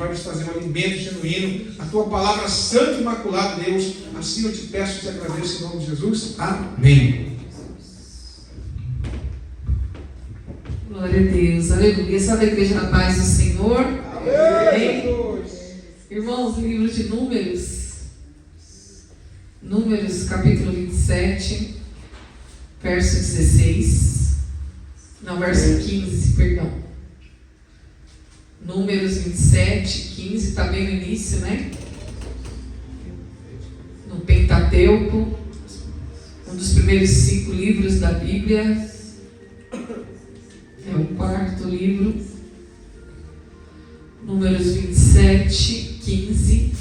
vai nos trazer um alimento genuíno, a tua palavra santa e imaculada, Deus. Assim eu te peço e te agradeço em nome de Jesus. Amém. Glória a Deus, aleluia. Salve a igreja na paz do Senhor. Amém. Irmãos, livro de Números, capítulo 27, verso 16. Não, verso 15, perdão. Números 27, 15, está bem no início, né? No Pentateuco, um dos primeiros 5 livros da Bíblia. É o 4º livro. Números 27, 15.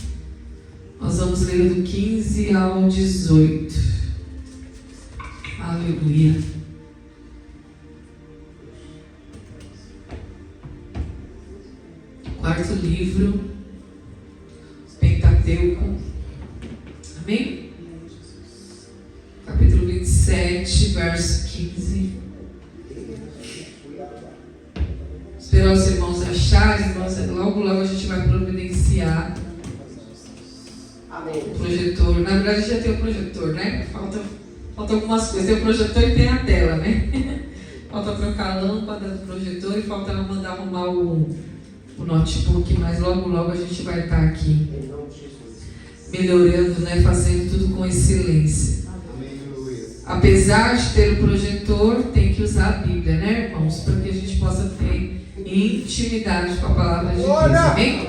Nós vamos ler do 15 ao 18. Aleluia. Quarto livro, Pentateuco. Amém? Capítulo 27, verso 15. Esperar os irmãos acharem, irmãos, logo a gente vai providenciar o projetor. Na verdade já tem o projetor, né? Falta algumas coisas. Tem o projetor e tem a tela, né? Falta trocar a lâmpada do projetor e falta mandar arrumar o notebook, mas logo a gente vai estar aqui melhorando, né? Fazendo tudo com excelência. Apesar de ter o projetor, tem que usar a Bíblia, né, irmãos? Para que a gente possa ter intimidade com a palavra de Deus, amém?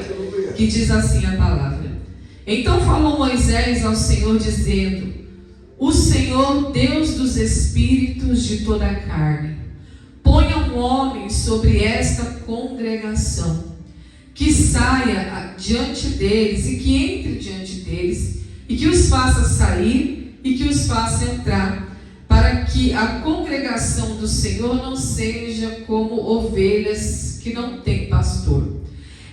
Que diz assim a palavra: então falou Moisés ao Senhor dizendo: o Senhor, Deus dos espíritos de toda a carne, ponha um homem sobre esta congregação, que saia diante deles e que entre diante deles, e que os faça sair e que os faça entrar, para que a congregação do Senhor não seja como ovelhas que não têm pastor.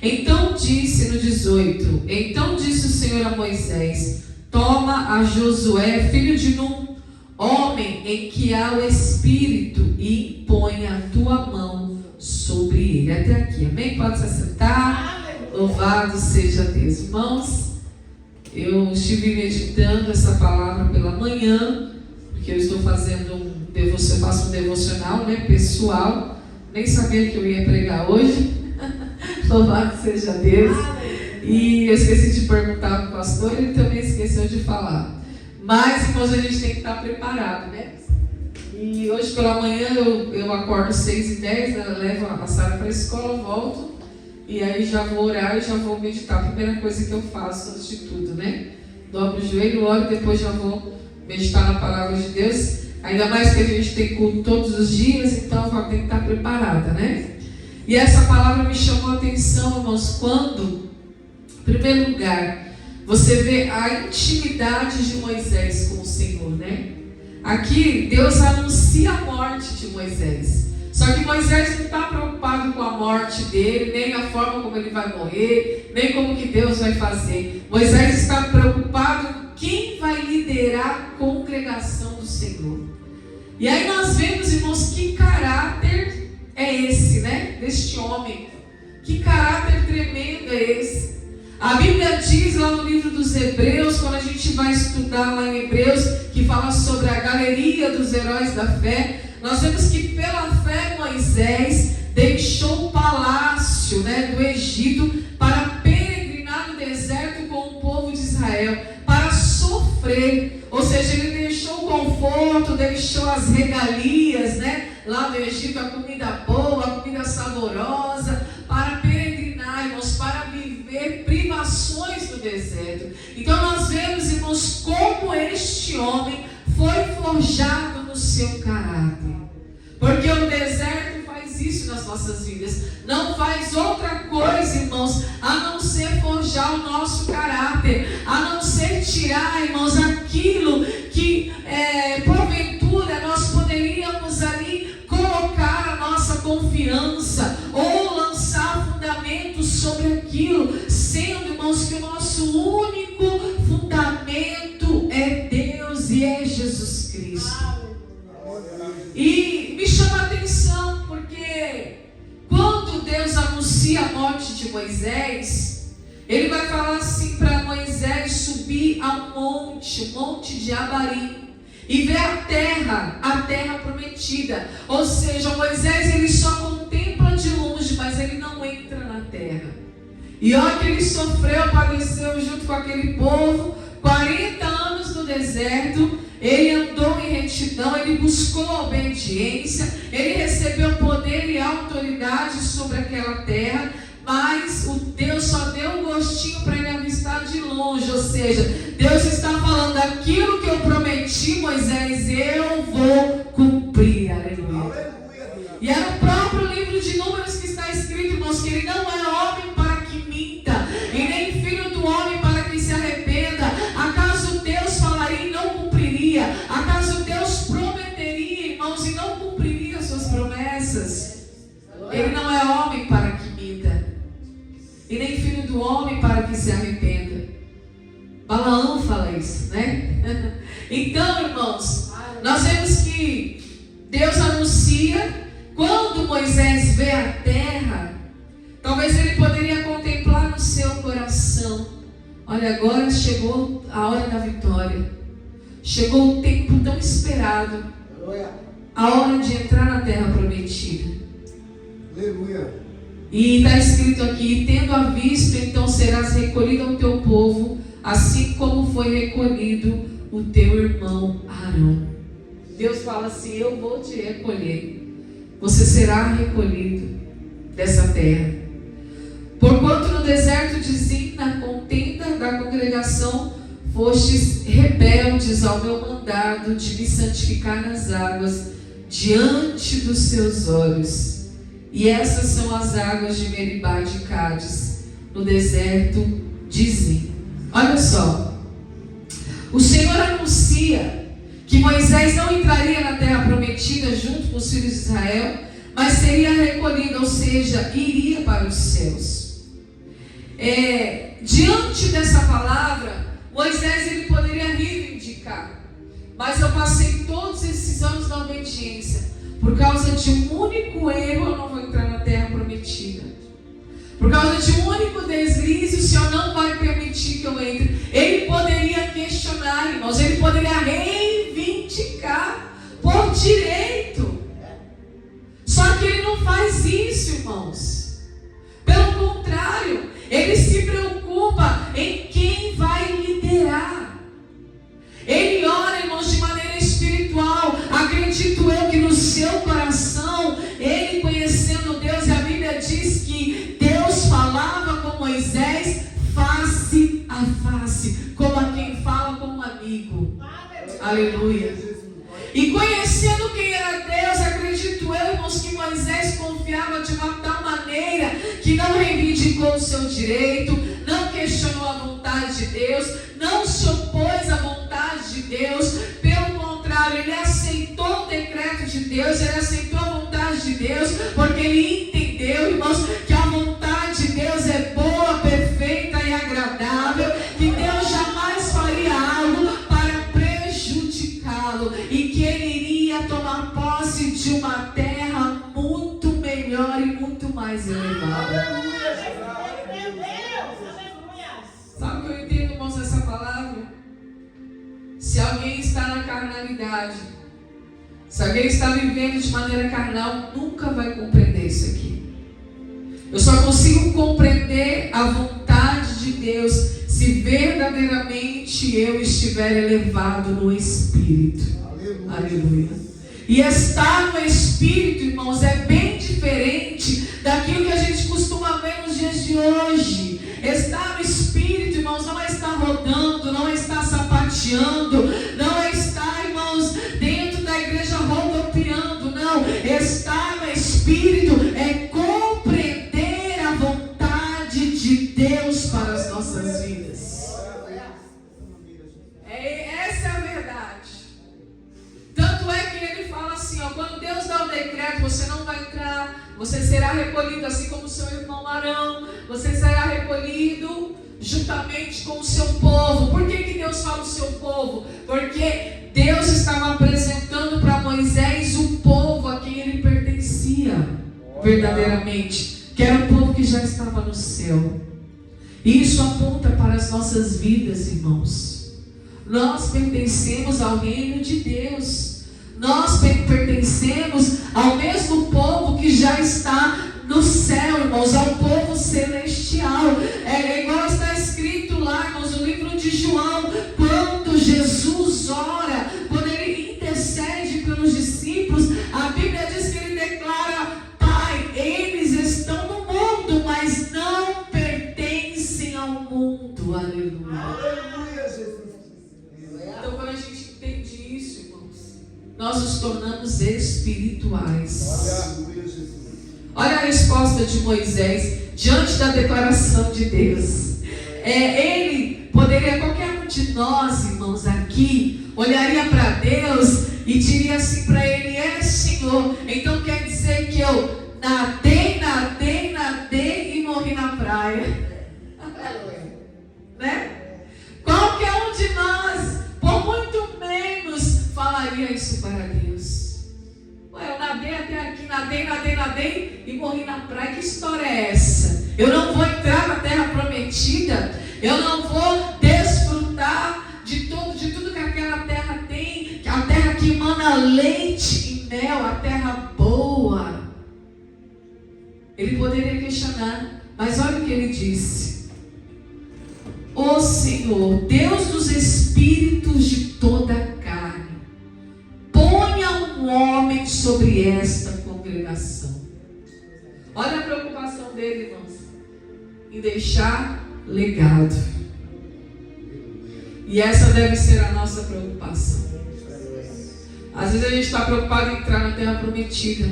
Então disse no 18, então disse o Senhor a Moisés: toma a Josué, filho de Num, homem em que há o Espírito, e impõe a tua mão sobre ele. Até aqui, amém? Pode se assentar. Louvado seja Deus. Irmãos, eu estive meditando essa palavra pela manhã, porque eu estou fazendo eu faço um devocional, né, pessoal. Nem sabia que eu ia pregar hoje. Louvado seja Deus. E eu esqueci de perguntar para o pastor, ele também esqueceu de falar. Mas, irmãos, a gente tem que estar preparado, né? E hoje pela manhã eu acordo 6h10, né? Levo a Sara para a escola, volto, e aí já vou orar e já vou meditar. A primeira coisa que eu faço antes de tudo, né? Dobro o joelho, oro e depois já vou meditar na palavra de Deus. Ainda mais que a gente tem culto todos os dias, então vai ter que estar preparada, né? E essa palavra me chamou a atenção, irmãos, quando, em primeiro lugar, você vê a intimidade de Moisés com o Senhor, né? Aqui, Deus anuncia a morte de Moisés. Só que Moisés não está preocupado com a morte dele, nem a forma como ele vai morrer, nem como que Deus vai fazer. Moisés está preocupado em quem vai liderar a congregação do Senhor. E aí nós vemos, irmãos, que caráter é esse, né? Deste homem. Que caráter tremendo é esse. A Bíblia diz lá no livro dos Hebreus, quando a gente vai estudar lá em Hebreus, que fala sobre a galeria dos heróis da fé, nós vemos que pela fé Moisés deixou o palácio, né, do Egito para peregrinar no deserto com o povo de Israel, para sofrer. Ou seja, ele deixou o conforto, deixou as regalias, né, lá no Egito, a comida boa, a comida saborosa, para peregrinar, irmãos, para viver privações no deserto. Então nós vemos, irmãos, como este homem foi forjado no seu caráter. Porque o deserto faz isso nas nossas vidas. Não faz outra coisa, irmãos, a não ser forjar o nosso caráter, a não ser tirar, irmãos, aquilo que porventura nós poderíamos ali colocar a nossa confiança ou lançar fundamentos sobre aquilo, sendo, irmãos, que o nosso único fundamento é Deus e é Jesus Cristo. E me chama a atenção porque quando Deus anuncia a morte de Moisés, Ele vai falar assim para Moisés subir ao monte, o monte de Abarim, e ver a terra prometida. Ou seja, Moisés ele só contempla de longe, mas ele não entra na terra. E olha que ele sofreu, padeceu junto com aquele povo, 40 anos no deserto. Ele andou em retidão, ele buscou a obediência, ele recebeu poder e autoridade sobre aquela terra, mas o Deus só deu um gostinho para ele avistar de longe. Ou seja, Deus está falando: aquilo que eu prometi, Moisés, eu vou cumprir. Aleluia. E é no próprio livro de Números que está escrito, irmãos, que ele não é homem para que minta, e nem filho do homem para que se arrependa. Acaso Deus falaria e não cumpriria? Acaso Deus prometeria, irmãos, e não cumpriria suas promessas? Ele não é homem para que minta, e nem filho do homem para que se arrependa. Balaão fala isso, né? Então, irmãos, nós vemos que Deus anuncia. Quando Moisés vê a terra, talvez ele poderia contemplar no seu coração: olha, agora chegou a hora da vitória, chegou o tempo tão esperado, a hora de entrar na terra prometida. Aleluia. E está escrito aqui: tendo a vista, então serás recolhido ao teu povo, assim como foi recolhido o teu irmão Arão. Deus fala assim: eu vou te recolher, você será recolhido dessa terra. Porquanto no deserto de Zim, na contenda da congregação, fostes rebeldes ao meu mandado de me santificar nas águas diante dos seus olhos. E essas são as águas de Meribá de Cádiz, no deserto de Zim. Olha só, o Senhor anuncia que Moisés não entraria na terra prometida junto com os filhos de Israel, mas seria recolhido, ou seja, iria para os céus. Diante dessa palavra, Moisés ele poderia reivindicar: mas eu passei todos esses anos na obediência, por causa de um único erro eu não vou entrar na terra prometida. Por causa de um único deslize, o Senhor não vai permitir que eu entre. Ele poderia questionar, irmãos, ele poderia reivindicar por direito. Só que ele não faz isso, irmãos. Pelo contrário, ele se preocupa em quem vai liderar. Ele ora, irmãos, de maneira espiritual. Acredito eu que no seu coração, ele conhecendo Deus, e a Bíblia diz que Deus falava com Moisés face a face, como a quem fala com um amigo. Aleluia. E conhecendo quem era Deus, acredito eu, irmãos, que Moisés confiava de uma tal maneira que não reivindicou o seu direito, não questionou a vontade de Deus, não se opôs à vontade de Deus. Pelo contrário, ele aceitou o decreto de Deus, ele aceitou a vontade de Deus, porque ele entendeu, irmãos, que a vontade de Deus é boa, perfeita e agradável, que Deus jamais faria algo para prejudicá-lo, e que ele iria tomar posse de uma terra muito melhor e muito mais elevada. Sabe o que eu entendo, irmãos, dessa palavra? Se alguém está na carnalidade, se alguém está vivendo de maneira carnal, nunca vai compreender isso aqui. Eu só consigo compreender a vontade de Deus se verdadeiramente eu estiver elevado no Espírito. Aleluia. E estar no Espírito, irmãos, é bem diferente daquilo que a gente costuma ver nos dias de hoje. Estar no Espírito, irmãos, não é estar rodando, não é estar sapateando, não é estar, irmãos, dentro da igreja rodopiando, não. Estar no Espírito é compreender a vontade de Deus para as nossas vidas. Essa é a verdade. Tanto é que ele fala assim, ó, quando Deus dá o decreto, você não vai entrar, você será recolhido, assim como o seu irmão Arão, você será recolhido juntamente com o seu povo. Por que Deus fala o seu povo? Porque Deus estava apresentando para Moisés o povo a quem ele pertencia verdadeiramente, que era o povo que já estava no céu. E isso aponta para as nossas vidas, irmãos. Nós pertencemos ao reino de Deus. Nós pertencemos ao mesmo povo que já está no céu, irmãos, ao povo celestial. É igual está escrito lá, irmãos, no livro de João, quando Jesus ora, quando ele intercede pelos discípulos, a Bíblia diz que ele declara: Pai, eles estão no mundo, mas não pertencem ao mundo. Aleluia. Aleluia, Jesus. Então, quando a gente entende isso, irmãos, nós nos tornamos espirituais. Aleluia, Jesus. Olha a resposta de Moisés diante da declaração de Deus. Ele poderia, qualquer um de nós, irmãos, aqui, olharia para Deus e diria assim para ele: é Senhor, então quer dizer que eu nadei e morri na praia. Né? Qualquer um de nós, por muito menos, falaria isso para Deus. Eu nadei até aqui, nadei e morri na praia. Que história é essa? Eu não vou entrar na terra prometida. Eu não vou desfrutar de tudo que aquela terra tem, a terra que emana leite e mel, a terra boa. Ele poderia questionar, mas olha o que ele disse: ó Senhor, Deus dos espíritos de toda a carne, ponha um homem sobre esta congregação. Olha a preocupação dele, irmãos, em deixar legado. E essa deve ser a nossa preocupação. Às vezes a gente está preocupado em entrar na terra prometida.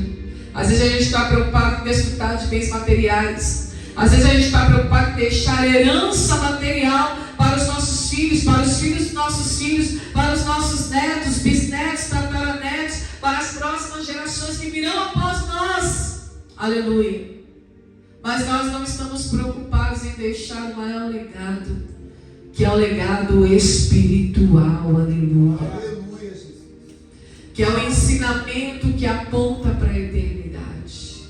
Às vezes a gente está preocupado em desfrutar de bens materiais. Às vezes a gente está preocupado em deixar herança material para os nossos filhos, para os filhos dos nossos filhos, para os nossos netos, bisnetos, tataranetos, para as próximas gerações que virão após nós. Aleluia. Mas nós não estamos preocupados em deixar o maior legado, que é o legado espiritual. Aleluia. Aleluia, Jesus. Que é o ensinamento que aponta para a eternidade.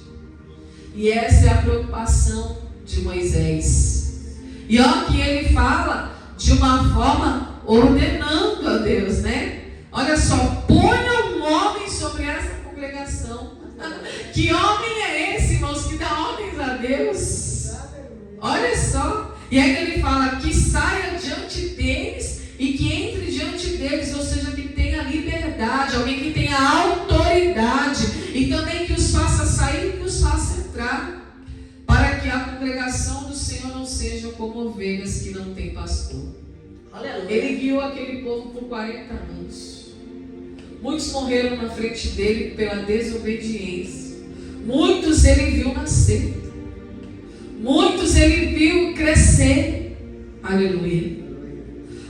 E essa é a preocupação de Moisés. E olha que ele fala de uma forma ordenando a Deus, né? Olha só, ponha um homem sobre essa congregação. Que homem é esse, irmãos, que dá ordens a Deus? Olha só. E aí ele fala que saia diante deles e que entre diante deles, ou seja, que tenha liberdade, alguém que tenha autoridade, e também que os faça sair e que os faça entrar, para que a congregação do Senhor não seja como ovelhas que não têm pastor. Aleluia. Ele guiou aquele povo por 40 anos. Muitos morreram na frente dele pela desobediência. Muitos ele viu nascer. Muitos ele viu crescer. Aleluia.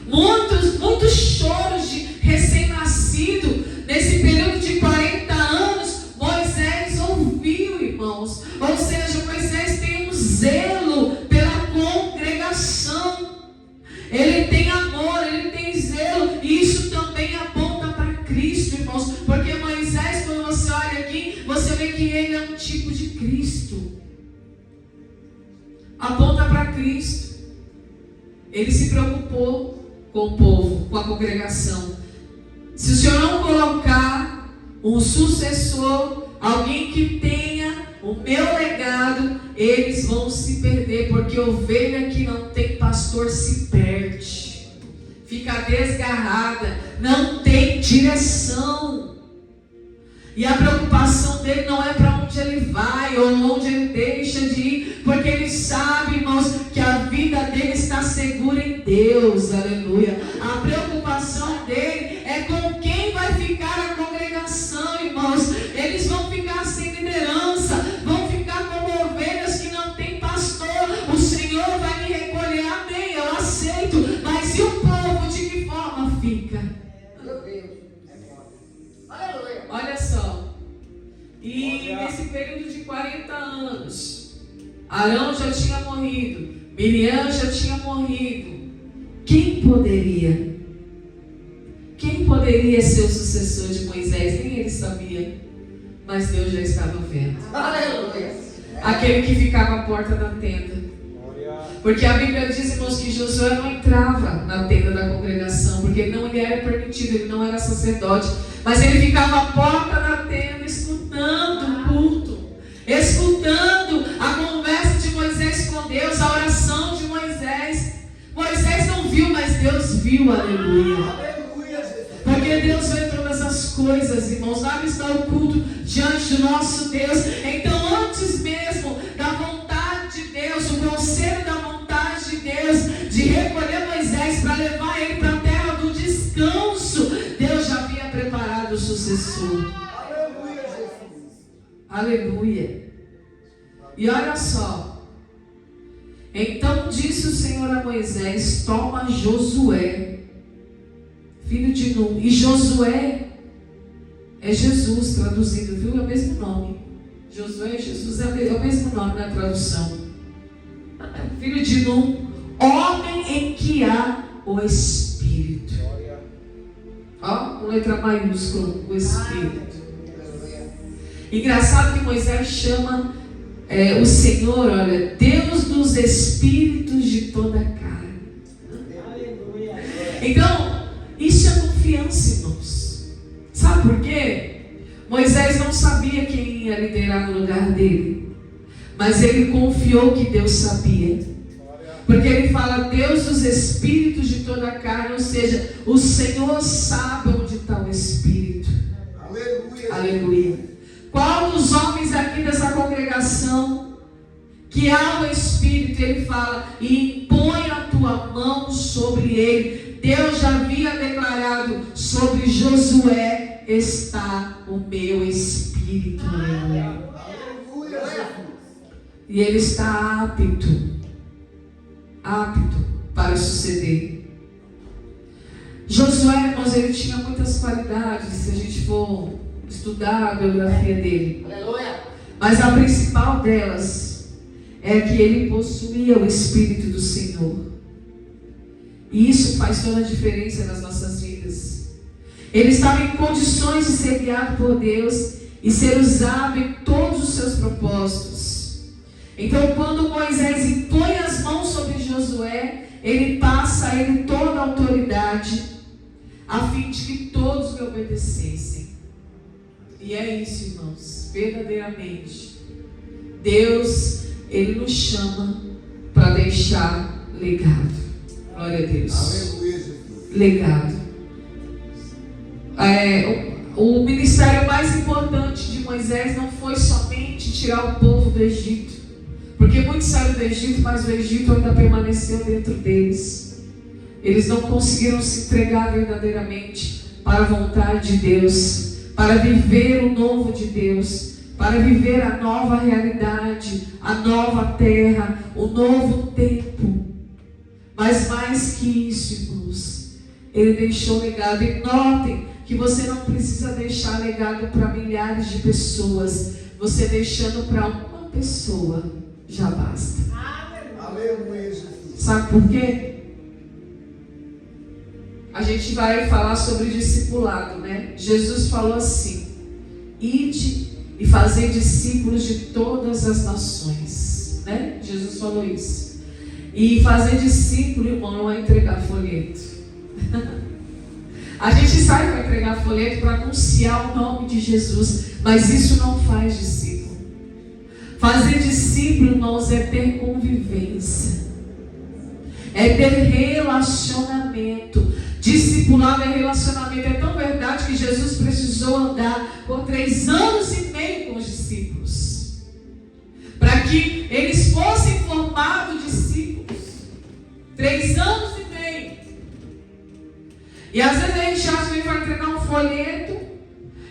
Muitos choros de recém-nascido. Nesse período de 40 anos, Moisés ouviu, irmãos. Ou seja, Moisés tem um zelo pela congregação. Ele tem amor, ele tem zelo. E isso também aponta para Cristo, irmãos. Porque Moisés, quando você olha aqui, você vê que ele é um tipo de Cristo. Aponta para Cristo. Ele se preocupou com o povo, com a congregação. Se o Senhor não colocar um sucessor, alguém que tenha o meu legado, eles vão se perder, porque ovelha que não tem pastor se perde, fica desgarrada, não tem direção. E a preocupação dele não é para onde ele vai ou onde ele deixa de ir, porque ele sabe, irmãos, que a vida dele está segura em Deus. Aleluia. A preocupação dele é com quem vai ficar a congregação, irmãos. Eles vão ficar sem liderança, vão ficar como ovelhas que não têm pastor. O Senhor vai me recolher, amém, eu aceito. Mas e o povo, de que forma fica? Meu Deus. Aleluia. Olha só. E nesse período de 40 anos, Arão já tinha morrido, Miriam já tinha morrido. Quem poderia ser o sucessor de Moisés? Nem ele sabia, mas Deus já estava vendo. Aleluia. Aquele que ficava à porta da tenda. Porque a Bíblia diz, irmãos, que Josué não entrava na tenda da congregação, porque ele era permitido, ele não era sacerdote. Mas ele ficava à porta da tenda, escutando o culto, escutando a conversa de Moisés com Deus, a oração de Moisés. Moisés não viu, mas Deus viu, aleluia. Porque Deus vê todas as coisas, irmãos. Nada está oculto diante do nosso Deus. Então, antes mesmo da vontade de Deus, o conselho da vontade de Deus, de recolher Moisés para levar ele para a terra do descanso, Deus já havia preparado o sucessor. Aleluia. E olha só. Então disse o Senhor a Moisés: toma Josué, filho de Nun. E Josué é Jesus, traduzido, viu? É o mesmo nome. Josué e Jesus é o mesmo nome na tradução. Filho de Nun, homem em que há o Espírito. Ó, com letra maiúscula, o Espírito. Engraçado que Moisés chama o Senhor, olha, Deus dos Espíritos de toda a carne. Então, isso é confiança, irmãos. Sabe por quê? Moisés não sabia quem ia liderar no lugar dele, mas ele confiou que Deus sabia. Porque ele fala Deus dos Espíritos de toda a carne, ou seja, o Senhor sabe onde está o Espírito. Aleluia. Aleluia. Qual dos homens aqui dessa congregação que há o Espírito? Ele fala, e impõe a tua mão sobre ele. Deus já havia declarado, sobre Josué está o meu Espírito. E ele está apto para suceder. Josué, irmãos, ele tinha muitas qualidades, se a gente for estudar a biografia dele. Aleluia. Mas a principal delas é que ele possuía o Espírito do Senhor. E isso faz toda a diferença nas nossas vidas. Ele estava em condições de ser guiado por Deus e ser usado em todos os seus propósitos. Então, quando Moisés impõe as mãos sobre Josué, ele passa a ele toda a autoridade, a fim de que todos lhe obedecessem. E é isso, irmãos, verdadeiramente. Deus, ele nos chama para deixar legado. Glória a Deus. Legado. O ministério mais importante de Moisés não foi somente tirar o povo do Egito, porque muitos saíram do Egito, mas o Egito ainda permaneceu dentro deles. Eles não conseguiram se entregar verdadeiramente para a vontade de Deus, para viver o novo de Deus, para viver a nova realidade, a nova terra, o novo tempo. Mas mais que isso, irmãos, ele deixou legado. E notem que você não precisa deixar legado para milhares de pessoas. Você deixando para uma pessoa já basta. Aleluia. Sabe por quê? A gente vai falar sobre discipulado, né? Jesus falou assim: ide e fazei discípulos de todas as nações, né? Jesus falou isso. E fazer discípulo, irmão, não é entregar folheto. A gente sai para entregar folheto para anunciar o nome de Jesus, mas isso não faz discípulo. Fazer discípulo, irmãos, é ter convivência, é ter relacionamento. Discipulado é relacionamento. É tão verdade que Jesus precisou andar por 3 anos e meio com os discípulos, para que eles fossem formados discípulos. 3 anos e meio. E às vezes a gente acha que a gente vai entregar um folheto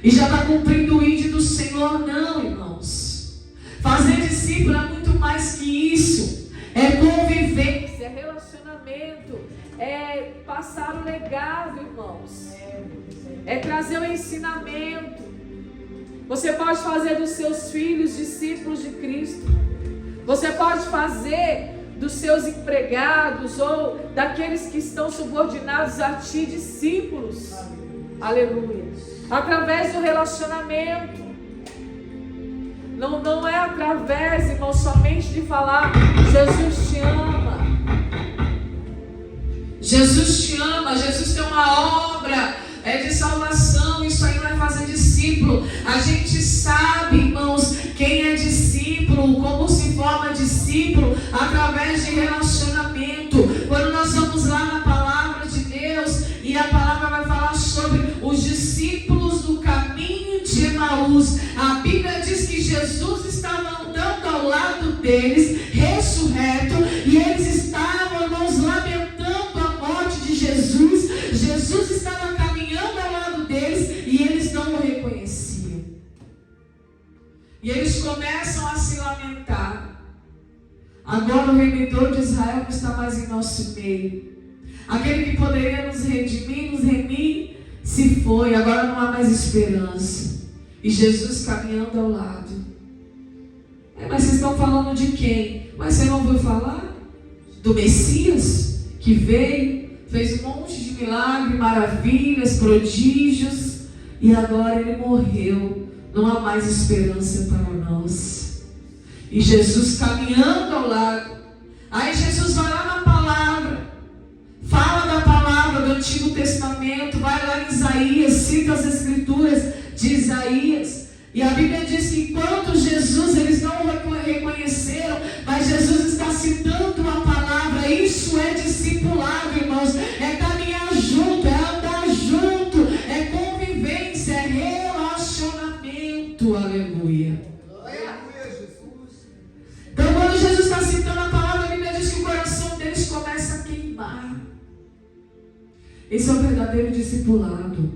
e já está cumprindo o ID do Senhor. Não, irmãos. Fazer discípulo é muito mais que isso. É convivência, é relacionamento, é passar o legado, irmãos. É trazer o ensinamento. Você pode fazer dos seus filhos discípulos de Cristo. Você pode fazer dos seus empregados ou daqueles que estão subordinados a ti discípulos. Aleluia. Através do relacionamento. Não é através, irmão, somente de falar Jesus te ama. Jesus te ama, Jesus tem uma obra de salvação. Isso aí não é fazer discípulo. A gente sabe, irmãos, quem é discípulo, como se forma discípulo, através de relacionamento. Quando nós vamos lá na palavra de Deus, e a palavra vai falar sobre os discípulos do caminho de Emaús, a Bíblia diz que Jesus estava andando ao lado deles, ressurreto, e eles estavam, irmãos, lamentando a morte de Jesus. Jesus estava caminhando ao lado deles e eles não o reconheciam. E eles começam a se lamentar. Agora o remidor de Israel não está mais em nosso meio. Aquele que poderia nos remir, se foi. Agora não há mais esperança. E Jesus caminhando ao lado. Mas vocês estão falando de quem? Mas você não ouviu falar do Messias que veio, fez um monte de milagres, maravilhas, prodígios, e agora ele morreu. Não há mais esperança para nós. E Jesus caminhando ao lado. Aí Jesus vai lá na palavra, fala da palavra do Antigo Testamento, vai lá em Isaías, cita as escrituras de Isaías. E a Bíblia diz que enquanto Jesus, eles não o reconheceram, mas Jesus está citando a palavra. Isso é discipulado, irmãos. É caminhar junto, é andar junto, é convivência, é relacionamento. Aleluia. Então, quando Jesus está citando a palavra, a Bíblia diz que o coração deles começa a queimar. Esse é o verdadeiro discipulado.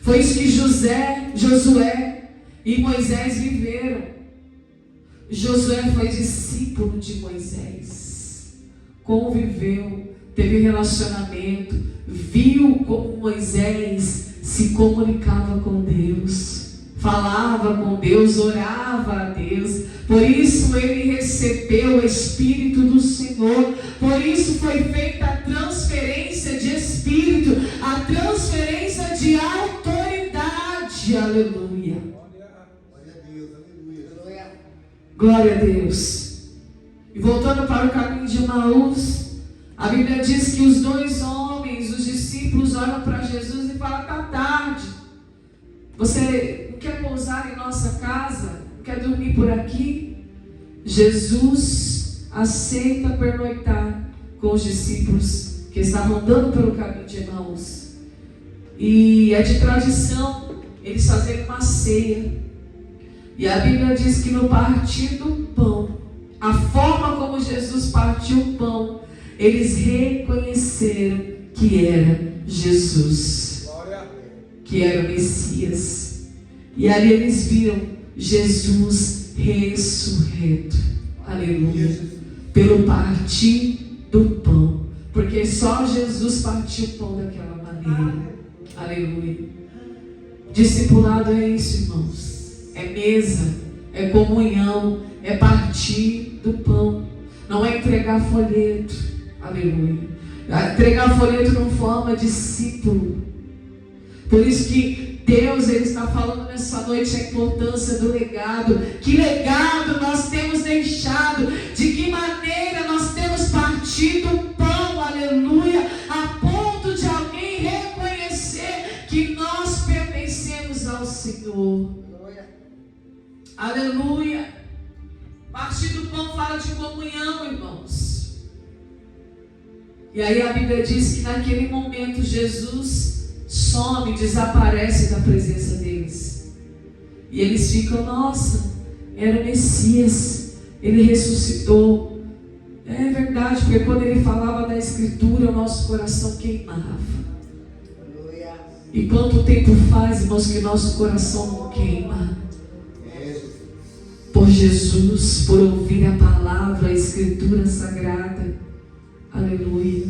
Foi isso que Josué e Moisés viveram. Josué foi discípulo de Moisés, conviveu, teve relacionamento, viu como Moisés se comunicava com Deus, falava com Deus, orava a Deus. Por isso ele recebeu o Espírito do Senhor. Por isso foi feita a transferência de Espírito, a transferência de autoridade. Aleluia. Glória a Deus. E voltando para o caminho de Emaús, a Bíblia diz que os dois homens, os discípulos, olham para Jesus e falam: está tarde. Você não quer pousar em nossa casa? Não quer dormir por aqui? Jesus aceita pernoitar com os discípulos que estavam andando pelo caminho de Emaús. E é de tradição eles fazerem uma ceia. E a Bíblia diz que no partir do pão, a forma como Jesus partiu o pão, eles reconheceram que era Jesus, que era o Messias. E ali eles viram Jesus ressurreto. Aleluia. Pelo partir do pão. Porque só Jesus partiu o pão daquela maneira. Aleluia. Discipulado é isso, irmãos. É mesa, é comunhão, é partir do pão. Não é entregar folheto. Aleluia. Entregar folheto não forma discípulo. Por isso que Deus, Ele está falando nessa noite a importância do legado. Que legado nós temos deixado? De que maneira nós temos partido o pão? Aleluia. A ponto de alguém reconhecer que nós pertencemos ao Senhor. Aleluia. Partir do pão fala de comunhão, irmãos. E aí a Bíblia diz que naquele momento Jesus some, desaparece da presença deles. E eles ficam: nossa, era o Messias, ele ressuscitou. É verdade, porque quando ele falava da Escritura, o nosso coração queimava. E quanto tempo faz, irmãos, que nosso coração não queima? Por Jesus, por ouvir a palavra, a Escritura Sagrada. Aleluia.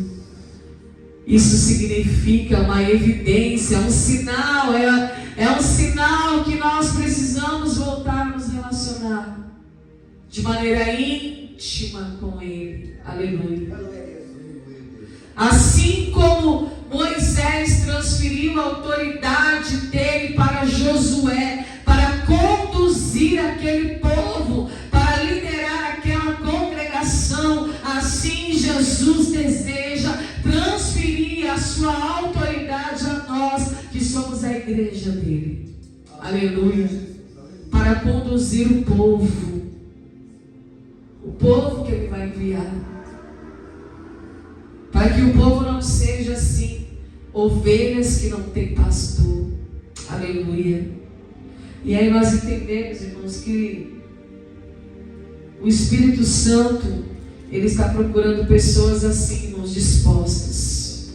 Isso significa uma evidência, um sinal, é um sinal que nós precisamos voltar a nos relacionar de maneira íntima com Ele. Aleluia. Assim como Moisés transferiu a autoridade dele para Josué, para conduzir aquele povo, para liderar aquela congregação, assim Jesus deseja transferir sua autoridade a nós, que somos a igreja dele. Aleluia. Para conduzir o povo que ele vai enviar. Para que o povo não seja assim, ovelhas que não têm pastor. Aleluia. E aí nós entendemos, irmãos, que o Espírito Santo, ele está procurando pessoas assim, irmãos, dispostas,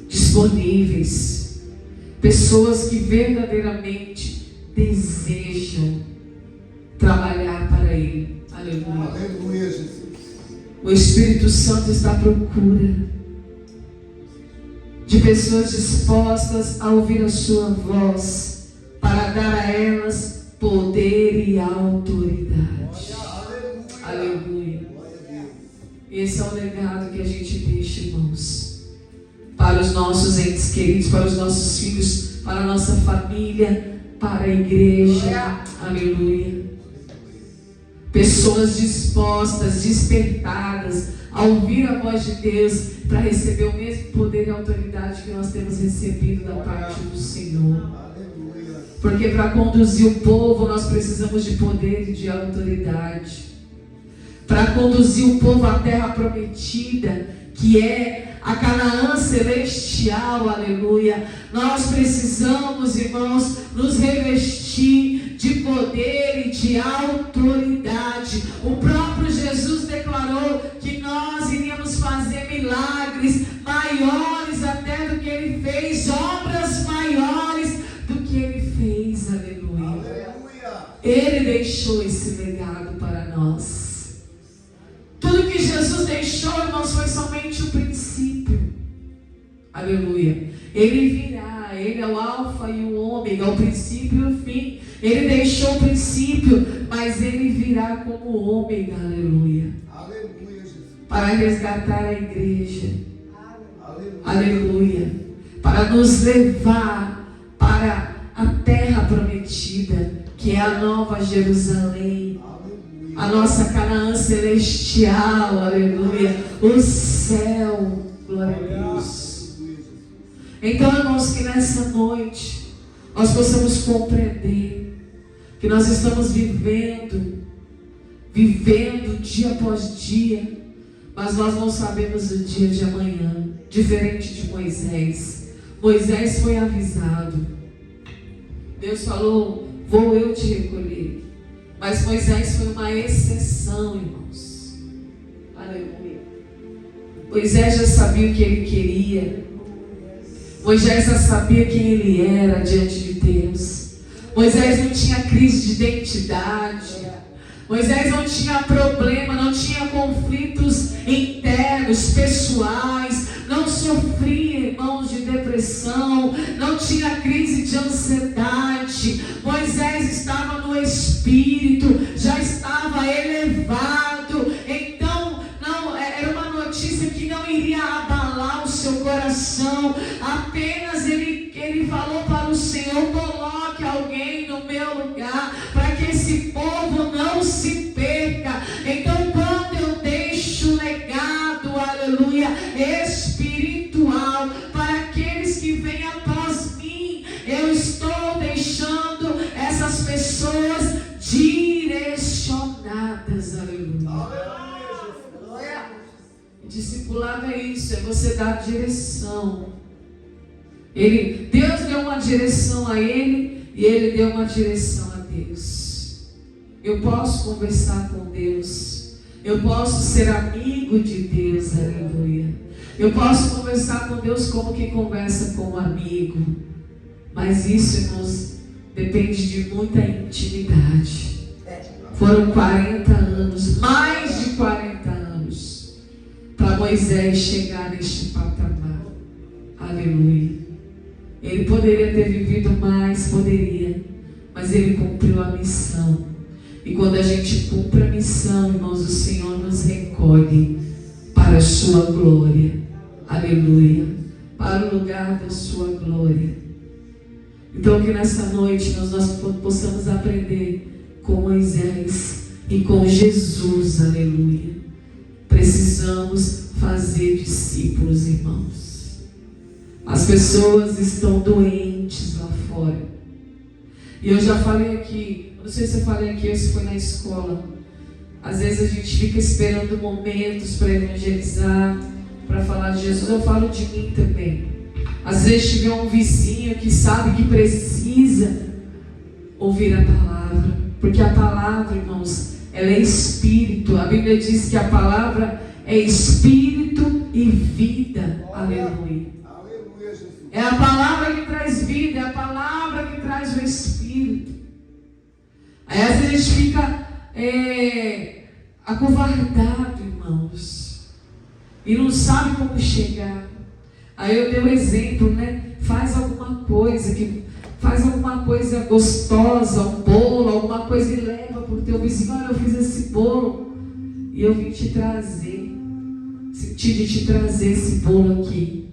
disponíveis, pessoas que verdadeiramente desejam trabalhar para ele. Aleluia. Aleluia, Jesus. O Espírito Santo está à procura de pessoas dispostas a ouvir a sua voz, para dar a elas poder e autoridade. Aleluia. Esse é o legado que a gente deixa, irmãos, para os nossos entes queridos, para os nossos filhos, para a nossa família, para a igreja. Aleluia. Pessoas dispostas, despertadas a ouvir a voz de Deus, para receber o mesmo poder e autoridade que nós temos recebido da parte do Senhor. Porque para conduzir o povo nós precisamos de poder e de autoridade. Para conduzir o povo à terra prometida, que é a Canaã celestial, aleluia, nós precisamos, irmãos, nos revestir de poder e de autoridade. O próprio Jesus declarou que nós iríamos fazer milagres maiores até do que ele fez, obras maiores do que ele fez, aleluia. Ele deixou esse legado para nós. Tudo que Jesus deixou, irmãos, foi somente o princípio. Aleluia. Ele virá, ele é o alfa e o ômega, o princípio e o fim. Ele deixou o princípio, mas ele virá como ômega, aleluia. Aleluia, Jesus. Para resgatar a igreja. Aleluia. Para nos levar para a terra prometida, que é a nova Jerusalém. A nossa Canaã celestial, aleluia, o céu, glória a Deus. Então, irmãos, que nessa noite nós possamos compreender que nós estamos vivendo dia após dia, mas nós não sabemos o dia de amanhã, diferente de Moisés. Moisés foi avisado, Deus falou, vou eu te recolher. Mas Moisés foi uma exceção, irmãos. Aleluia. Moisés já sabia o que ele queria. Moisés já sabia quem ele era diante de Deus. Moisés não tinha crise de identidade. Moisés não tinha problema, não tinha conflitos internos, pessoais. Não sofria, irmãos, de depressão. Não tinha crise de ansiedade. Moisés estava no Espírito, já estava elevado. Então, não, era uma notícia que não iria abalar o seu coração. Apenas ele falou para o Senhor, coloque alguém no meu lugar, para que esse povo não se perca. Então, quando eu deixo o legado, aleluia, espiritual, para aqueles que vêm após mim, eu estou deixando essas pessoas direcionadas, aleluia. Discipulado é isso, é você dar direção. Deus deu uma direção a ele e ele deu uma direção a Deus. Eu posso conversar com Deus, eu posso ser amigo de Deus, aleluia. Eu posso conversar com Deus como quem conversa com um amigo, mas isso, irmãos, depende de muita intimidade. Foram 40 anos, mais de 40 anos, para Moisés chegar neste patamar. Aleluia. Ele poderia ter vivido mais, poderia, mas ele cumpriu a missão. E quando a gente cumpre a missão, irmãos, o Senhor nos recolhe para a sua glória. Aleluia. Para o lugar da sua glória. Então que nessa noite nós possamos aprender com Moisés e com Jesus. Aleluia. Precisamos fazer discípulos, irmãos. As pessoas estão doentes lá fora. E eu já falei aqui, não sei se eu falei aqui ou se foi na escola. Às vezes a gente fica esperando momentos para evangelizar, para falar de Jesus. Eu falo de mim também. Às vezes tiver um vizinho que sabe que precisa ouvir a palavra. Porque a palavra, irmãos, ela é espírito. A Bíblia diz que a palavra é espírito e vida. Aleluia. É a palavra que traz vida, é a palavra que traz o espírito. Aí às vezes a gente fica acovardado, irmãos, e não sabe como chegar. Aí eu dei um exemplo, né? Faz alguma coisa gostosa, um bolo, alguma coisa e leva para o teu vizinho. Olha, eu fiz esse bolo e eu vim te trazer. Senti de te trazer esse bolo aqui.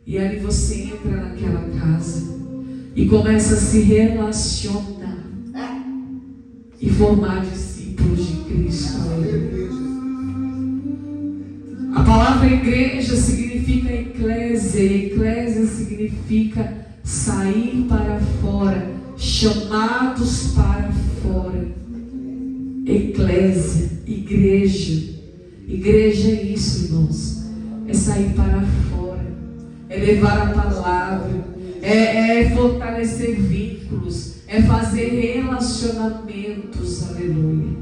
E aí você entra naquela casa e começa a se relacionar e formar discípulos de Cristo. A palavra igreja significa eclésia, e eclésia significa sair para fora, chamados para fora. Eclésia, igreja. Igreja é isso, irmãos. É sair para fora, é levar a palavra, é fortalecer vínculos, é fazer relacionamentos. Aleluia.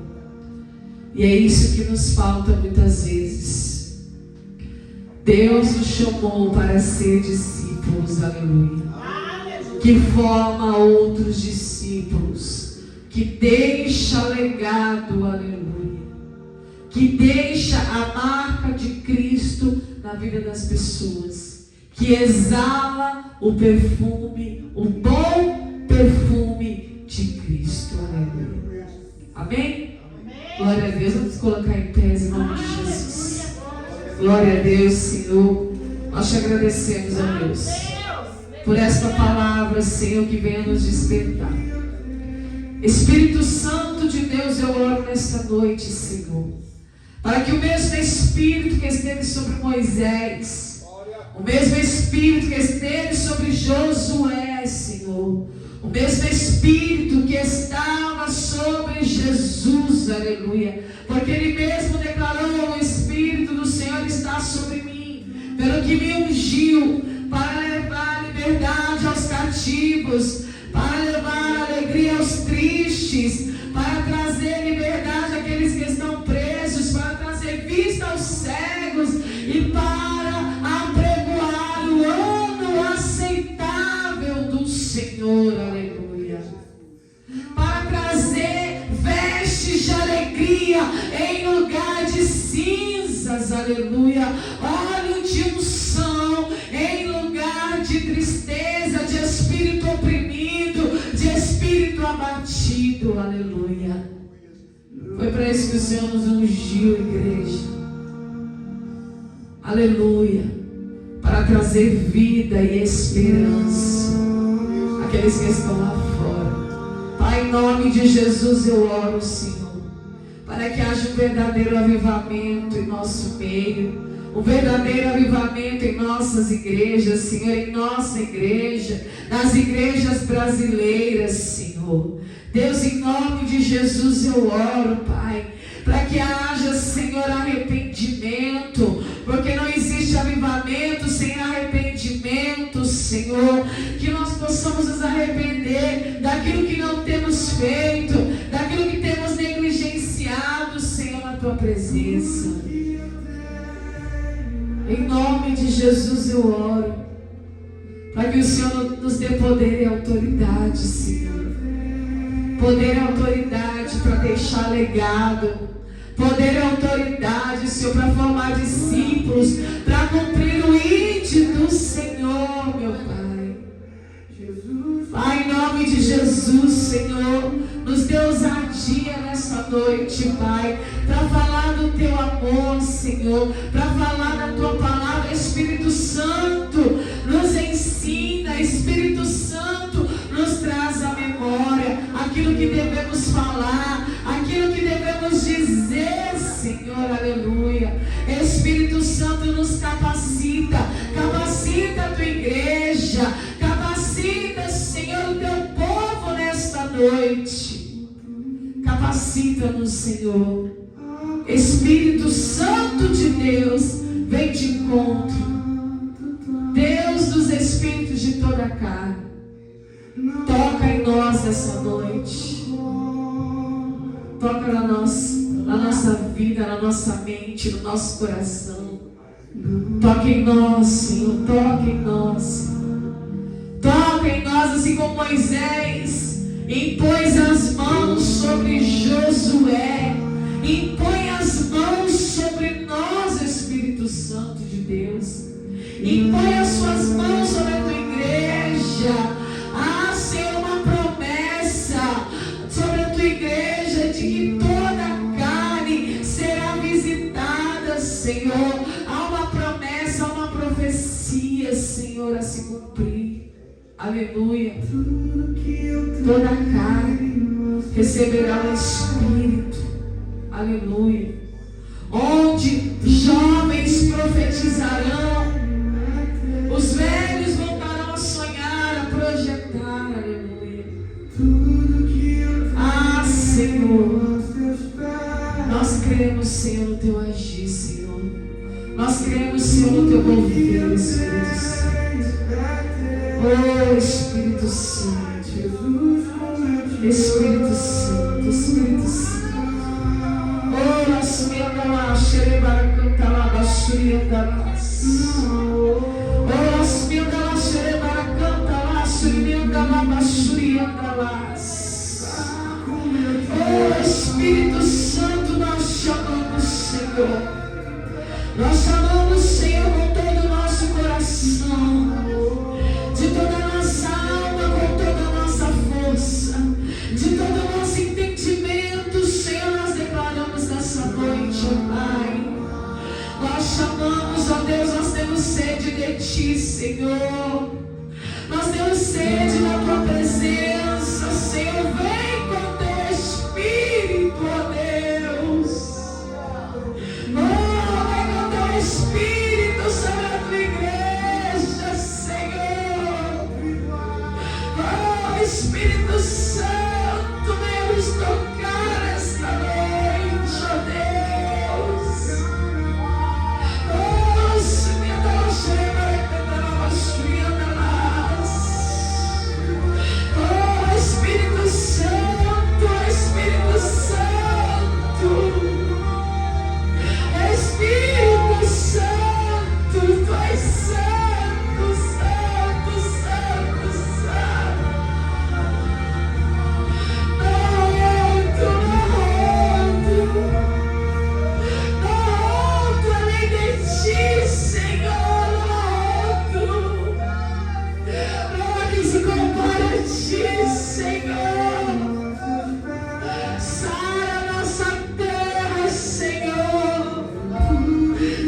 E é isso que nos falta muitas vezes. Deus nos chamou para ser discípulos. Aleluia. Que forma outros discípulos, que deixa legado. Aleluia. Que deixa a marca de Cristo na vida das pessoas, que exala o perfume, o bom perfume de Cristo. Aleluia. Amém? Glória a Deus. Vamos colocar em pé em nome de Jesus. Glória a Deus, Senhor. Nós te agradecemos, ó Deus, por esta palavra, Senhor, que venha nos despertar. Espírito Santo de Deus, eu oro nesta noite, Senhor, para que o mesmo Espírito que esteve sobre Moisés, o mesmo Espírito que esteve sobre Josué, Senhor, o mesmo Espírito que estava sobre Jesus, aleluia, porque Ele mesmo declarou: o Espírito do Senhor está sobre mim, pelo que me ungiu, para levar liberdade aos cativos, para levar alegria aos tristes, para trazer liberdade àqueles que estão presos, para trazer vista aos cegos e para apregoar o ano aceitável do Senhor. Aleluia. Para trazer vestes de alegria em lugar de cinzas. Aleluia. Óleo de unção em lugar de tristeza, de espírito oprimido, de espírito abatido. Aleluia. Foi para isso que o Senhor nos ungiu, igreja. Aleluia. Para trazer vida e esperança àqueles que estão lá fora. Pai, em nome de Jesus eu oro, Senhor, para que haja um verdadeiro avivamento em nosso meio, um verdadeiro avivamento em nossas igrejas, Senhor, em nossa igreja, nas igrejas brasileiras, Senhor. Deus, em nome de Jesus eu oro, Pai, para que haja, Senhor, arrependimento, porque não existe avivamento sem arrependimento, Senhor. Que nós possamos nos arrepender daquilo que não temos feito, daquilo que temos negligenciado, Senhor, na Tua presença. Em nome de Jesus eu oro, para que o Senhor nos dê poder e autoridade, Senhor. Poder e autoridade para deixar legado. Poder e autoridade, Senhor, para formar discípulos, para cumprir o ID do Senhor, meu Pai. Pai, em nome de Jesus, Senhor, nos dê ousadia nessa noite, Pai, para falar do Teu amor, Senhor, para falar da Tua palavra. Espírito Santo, nos ensina. Espírito Santo, nos traz a memória aquilo que devemos falar, aquilo que devemos dizer, Senhor. Aleluia. Espírito Santo, nos capacita Capacita a tua igreja. Capacita, Senhor, o teu povo nesta noite. Capacita-nos, Senhor. Espírito Santo de Deus, vem de encontro. Deus dos espíritos de toda a carne, toca em nós essa noite. Toca na nossa vida, na nossa mente, no nosso coração. Toca em nós, Senhor, toca em nós. Toca em nós, assim como Moisés impôs as mãos sobre Josué. Impõe as mãos sobre nós, Espírito Santo de Deus. Impõe as suas mãos sobre a tua igreja. Ah, Senhor, uma promessa sobre a tua igreja de que toda a carne será visitada, Senhor. Há uma promessa, há uma profecia, Senhor, a se cumprir. Aleluia. Toda a carne receberá o Espírito. Aleluia. Onde jovens profetizarão, os velhos voltarão a sonhar, a projetar. Aleluia. Ah, Senhor, nós cremos, Senhor, no teu agir, Senhor. Nós cremos, Senhor, no teu mover, Espírito Santo. Oh, Espírito Santo. Espírito Santo, Espírito Santo. Oh, nós me xerebara canta lá, basuri andalas. Oh, nós me xerebara canta lá, suri andala, basuri andalas. Oh, Espírito Santo, nós chamamos, Senhor. Nós chamamos, Senhor, com todo o nosso coração, de toda a nossa alma, com toda a nossa força, de todo o nosso entendimento, Senhor, nós declaramos nessa noite, ó Pai. Nós chamamos, ó Deus, nós temos sede de Ti, Senhor. Nós temos sede da Tua presença, Senhor. Vem com Teu Espírito, ó Deus. Oh, vem com Teu Espírito sobre a Tua igreja, Senhor. Oh, Espírito Santo, vem nos tocar esta noite, ó Deus. Oh, Senhor, oh, Espírito Santo, Espírito Santo, Espírito Santo, Tu és santo, santo, santo, santo. Não outro além de Ti, Senhor, não outro. Não há quem se compara a Ti, Senhor. Sara nossa terra, Senhor.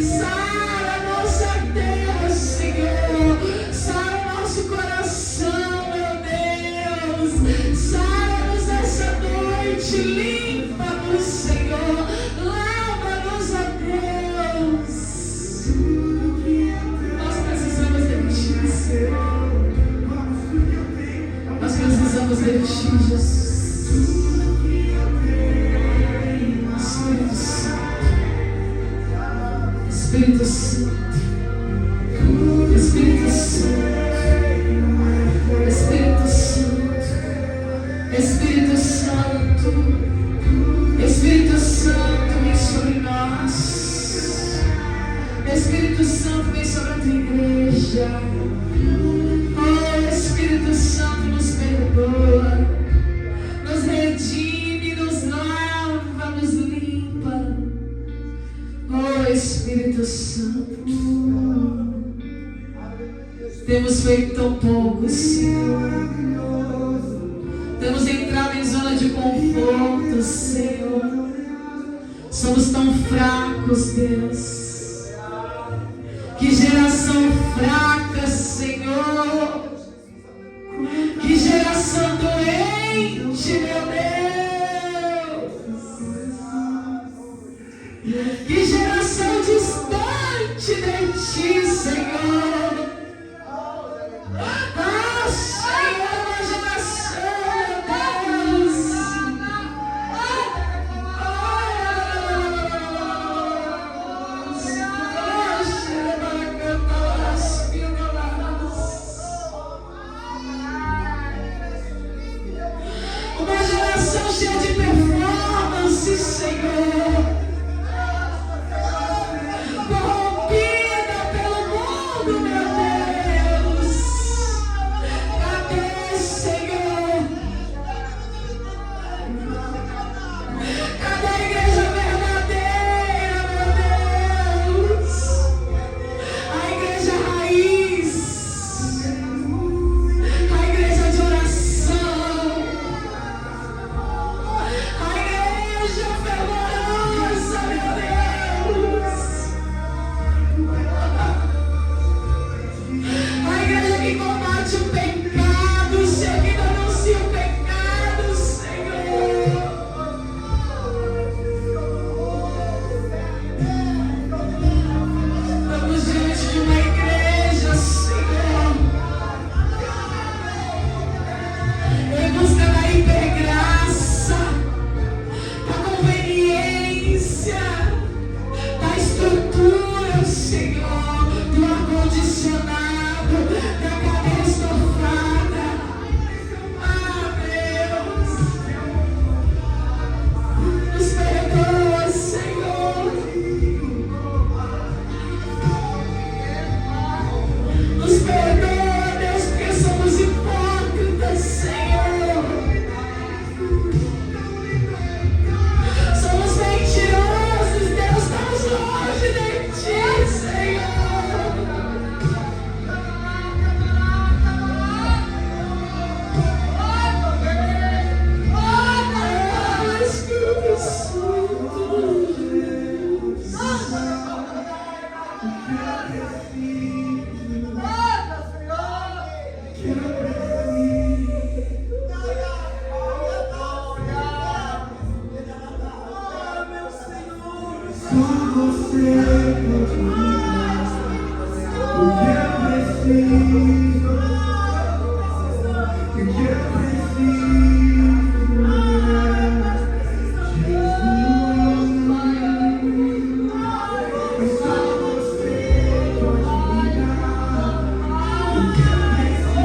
Sara nossa terra, Senhor. Sara nosso coração, meu Deus. Sara-nos essa noite. Limpa-nos, Senhor. Lava-nos, ó Deus. Nós precisamos de Ti, Senhor. Nós precisamos de Ti, Jesus. Espírito Santo. Espírito Santo. Espírito Santo. Espírito Santo. Espírito Santo. Espírito Santo, vem sobre nós. Espírito Santo, vem sobre a Tua igreja. Oh, Espírito Santo, nos perdoa, nos redime, nos lava, nos limpa. Oh, Espírito Santo, temos feito tão pouco, Senhor. Temos entrado em zona de conforto, Senhor. Somos tão fracos, Deus. Que geração fraca, Senhor. Que geração doente, meu Deus. Que geração distante de de ti, Senhor. Ah, Senhor, uma geração, Deus. Uma geração cheia de performance, Senhor. Corrompida pelo mundo, meu Deus. Cadê, Senhor? Cadê a igreja verdadeira, meu Deus? A igreja raiz. A igreja de oração. A igreja fervorosa, meu Deus. A igreja que combate o pecado, Senhor, que denuncia o pecado, Senhor. Estamos diante de uma igreja, Senhor, em busca da hipergraça, da conveniência, da estrutura, Senhor, do ar-condicionado, da cadeira estofada. Ah, Deus, nos perdoa, Senhor. Nos perdoa, Deus, porque somos hipócritas, Senhor. Somos mentirosos, Deus, estamos longe de ti, Senhor. Ah, Espírito Santo, Deus. Só você pode me dar o que eu preciso, o que eu preciso é Jesus. Só você pode me dar o que eu preciso, o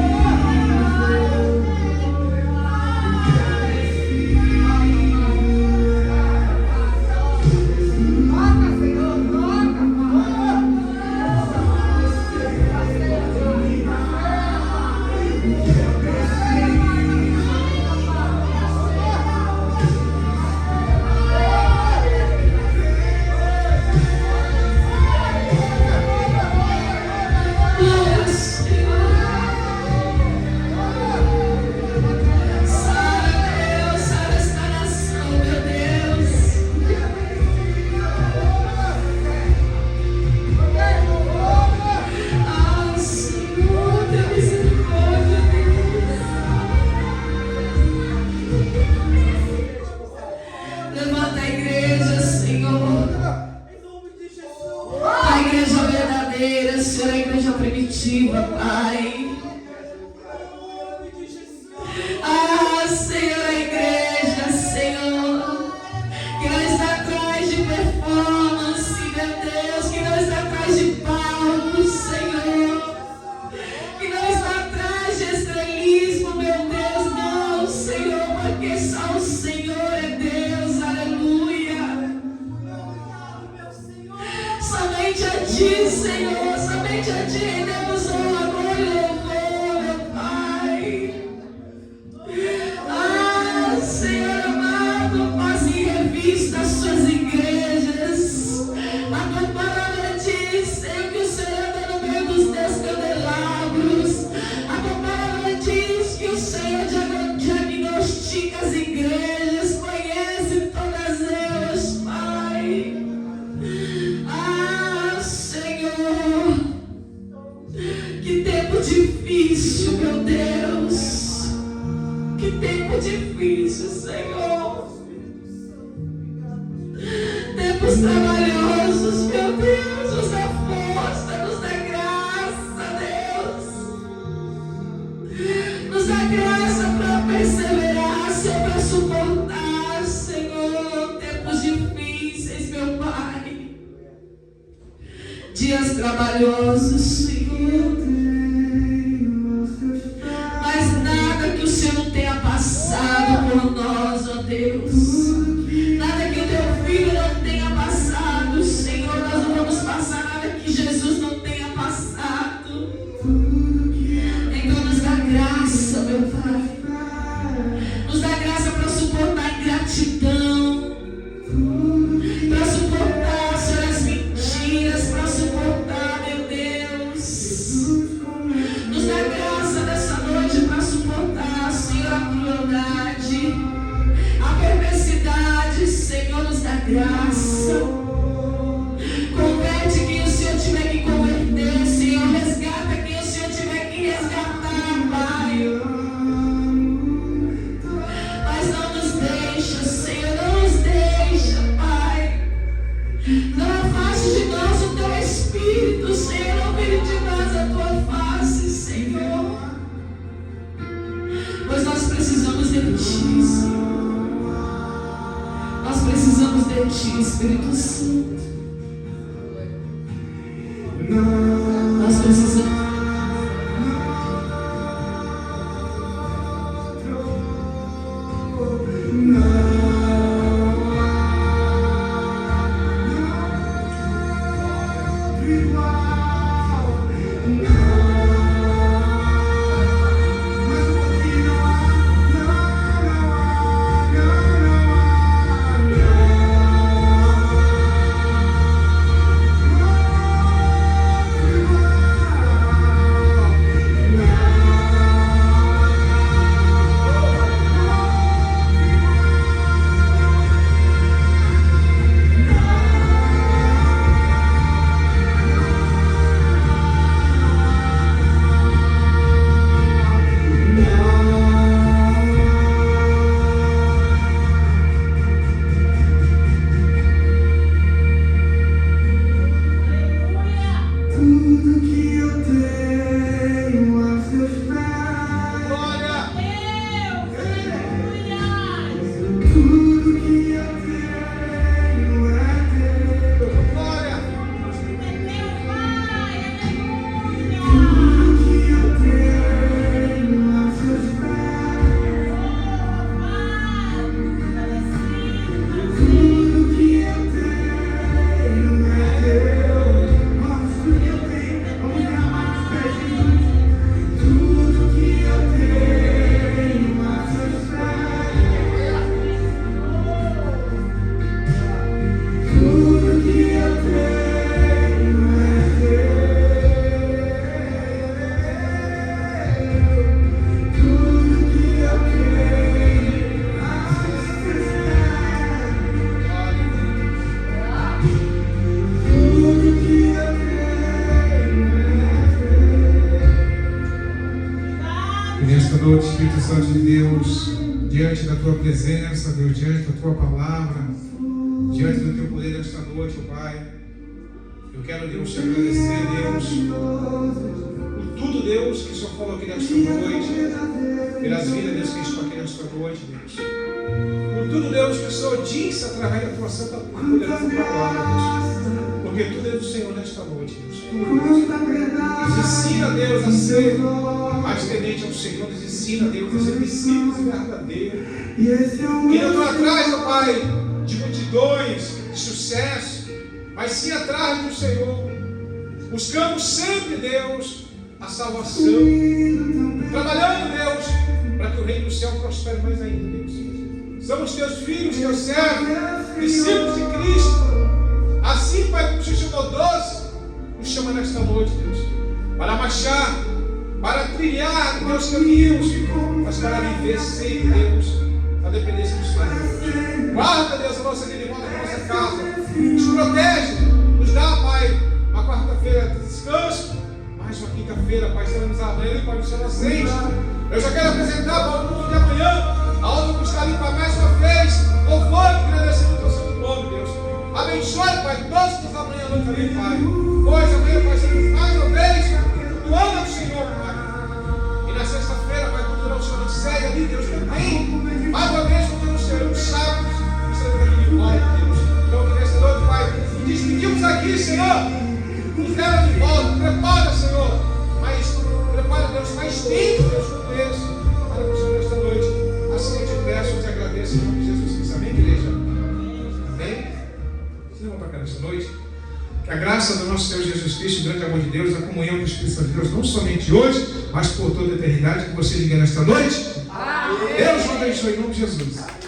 que eu Levanta a igreja, Senhor. A igreja verdadeira, Senhor, a igreja primitiva, Pai. Ah, Senhor, a igreja, Senhor, que não está atrás de performance, meu Deus, que não está atrás de palco, Senhor, que não está atrás de estrelismo, meu Deus, não, Senhor, porque só o Senhor é Deus, aleluia. Somente a Ti, Senhor, somente a Ti rendemos honra, glória e louvor, meu Pai. Ah, Senhor amado, passe em revista as suas igrejas. A tua palavra diz, Senhor, que o Senhor anda no meio dos teus candelabros. A tua palavra diz que o Senhor diagnostica as igrejas, conhece todas elas, Pai. Ah, Senhor, que tempo difícil, meu Deus. Que tempo difícil, Senhor. Tempos trabalhosos, meu Deus, nos dá força, dias trabalhosos, Senhor. Mas nada que o Senhor não tenha passado por nós, ó Deus. Nada que o teu filho não tenha passado, Senhor. Nós não vamos passar nada que Jesus não tenha passado. Então nos dá graça, meu Pai. Nos dá graça para suportar a ingratidão, para suportar, Senhor, as mentiras, para suportar, meu Deus. Nos dá graça nessa noite para suportar, Senhor, a crueldade, a perversidade, Senhor, nos dá graça. Converte quem o Senhor tiver que converter, Senhor. Resgata quem o Senhor tiver que resgatar, Pai. Mas não nos deixa, Senhor, não nos deixa, Pai. Não afaste de nós o teu Espírito, Senhor. Não vire de nós a tua face, Senhor. Pois nós precisamos de ti, Senhor. Nós precisamos de ti, Espírito Santo. Nós precisamos. Espírito Santo de Deus, diante da tua presença, Deus, diante da tua palavra, diante do teu poder nesta noite, ó Pai. Eu quero, Deus, te agradecer, Deus, por tudo, Deus, que o Senhor falou aqui nesta noite, pelas vidas, Deus, que estão aqui nesta noite, Deus. Por tudo, Deus, que o Senhor disse através da tua santa e poderosa palavra, Deus. Porque tudo é do Senhor nesta noite, Deus. Nos ensina, Deus, a ser mais temente ao Senhor. Nos ensina, Deus, a ser discípulos verdadeiros. E não estou atrás, ó Pai, de multidões, de sucesso, mas sim atrás do Senhor. Buscamos sempre, Deus, a salvação. Trabalhando, Deus, para que o reino do céu prospere mais ainda, Deus. Somos teus filhos, teus servos, discípulos de Cristo. Assim, Pai, como te chamou 12, nos chama nesta noite, Deus, para marchar, para trilhar teus caminhos, mas para viver sempre, Deus, na dependência do Senhor. Guarda, Deus, a nossa vida e volta para a nossa casa. Nos protege, nos dá, Pai, uma quarta-feira de descanso, mais uma quinta-feira, Pai, estaremos amanhã, Pai, no Senhor aceite. Eu já quero apresentar para o mundo de amanhã, aonde eu estarei para mais uma vez, louvando e agradecendo o teu santo nome, Deus. Abençoe, Pai, todos que estão amanhã à noite ali, Pai. Pois amanhã, Pai, seremos mais uma vez do ano do Senhor, Pai. E na sexta-feira, Pai, quando o Senhor nos segue ali, Deus, também. Mais uma vez, quando nós seremos sábados, estaremos aqui de volta, Deus. Então, que nesta noite, Pai, nos despedimos aqui, Senhor, nos Nos leva de volta. Prepara, Senhor. Prepara, Deus, mais tempo, Deus, como esse. Para o Senhor nesta noite. Assim eu te peço, eu te agradeço em nome de Jesus Cristo. Amém, igreja? Amém? Se levanta para cá nesta noite. Que a graça do nosso Senhor Jesus Cristo, o grande amor de Deus, a comunhão do Espírito Santo de Deus, não somente hoje, mas por toda a eternidade, que você diga nesta noite. Amém. Deus o abençoe em nome de Jesus.